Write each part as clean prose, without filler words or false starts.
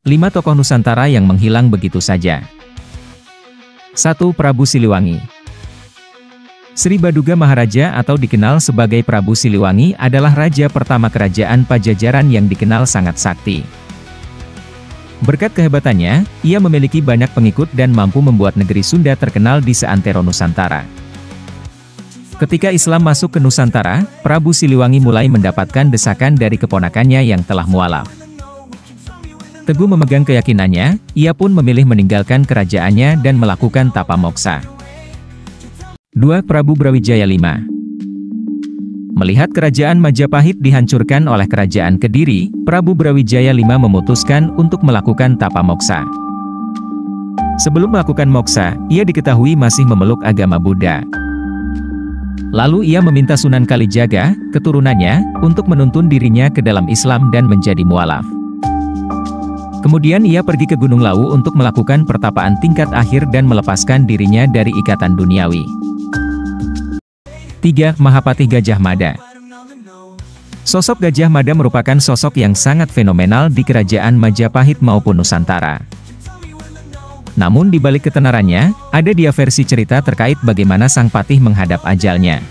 5 tokoh Nusantara yang menghilang begitu saja. 1. Prabu Siliwangi. Sri Baduga Maharaja atau dikenal sebagai Prabu Siliwangi adalah raja pertama kerajaan Pajajaran yang dikenal sangat sakti. Berkat kehebatannya, ia memiliki banyak pengikut dan mampu membuat negeri Sunda terkenal di seantero Nusantara. Ketika Islam masuk ke Nusantara, Prabu Siliwangi mulai mendapatkan desakan dari keponakannya yang telah mualaf. Teguh memegang keyakinannya, ia pun memilih meninggalkan kerajaannya dan melakukan tapa moksa. 2. Prabu Brawijaya V. Melihat kerajaan Majapahit dihancurkan oleh kerajaan Kediri, Prabu Brawijaya V memutuskan untuk melakukan tapa moksa. Sebelum melakukan moksa, ia diketahui masih memeluk agama Buddha. Lalu ia meminta Sunan Kalijaga, keturunannya, untuk menuntun dirinya ke dalam Islam dan menjadi mualaf. Kemudian ia pergi ke Gunung Lawu untuk melakukan pertapaan tingkat akhir dan melepaskan dirinya dari ikatan duniawi. 3. Mahapati Gajah Mada. Sosok Gajah Mada merupakan sosok yang sangat fenomenal di kerajaan Majapahit maupun Nusantara. Namun di balik ketenarannya, ada dia versi cerita terkait bagaimana sang patih menghadap ajalnya.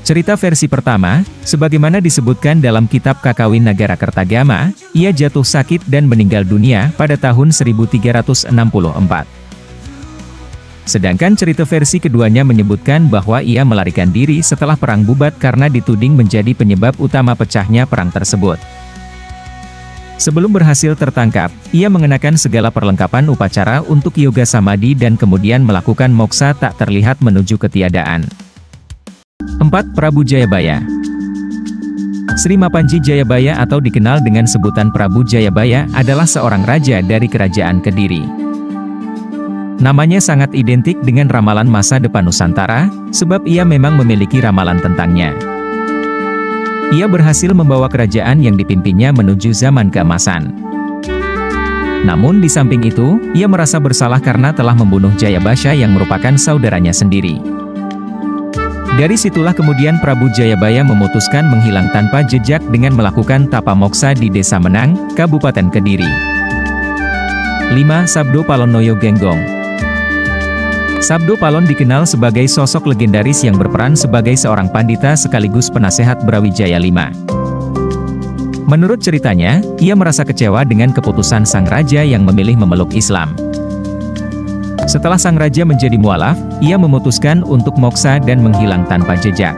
Cerita versi pertama, sebagaimana disebutkan dalam kitab Kakawin Nagara Kertagama, ia jatuh sakit dan meninggal dunia pada tahun 1364. Sedangkan cerita versi keduanya menyebutkan bahwa ia melarikan diri setelah perang bubat karena dituding menjadi penyebab utama pecahnya perang tersebut. Sebelum berhasil tertangkap, ia mengenakan segala perlengkapan upacara untuk yoga samadhi dan kemudian melakukan moksa tak terlihat menuju ketiadaan. 4. Prabu Jayabaya. Sri Mapanji Jayabaya atau dikenal dengan sebutan Prabu Jayabaya adalah seorang raja dari kerajaan Kediri. Namanya sangat identik dengan ramalan masa depan Nusantara, sebab ia memang memiliki ramalan tentangnya. Ia berhasil membawa kerajaan yang dipimpinnya menuju zaman keemasan. Namun di samping itu, ia merasa bersalah karena telah membunuh Jayabasha yang merupakan saudaranya sendiri. Dari situlah kemudian Prabu Jayabaya memutuskan menghilang tanpa jejak dengan melakukan tapa moksa di Desa Menang, Kabupaten Kediri. 5. Sabdo Palonoyo Genggong. Sabdo Palon dikenal sebagai sosok legendaris yang berperan sebagai seorang pandita sekaligus penasehat Brawijaya V. Menurut ceritanya, ia merasa kecewa dengan keputusan sang raja yang memilih memeluk Islam. Setelah sang raja menjadi mualaf, ia memutuskan untuk moksa dan menghilang tanpa jejak.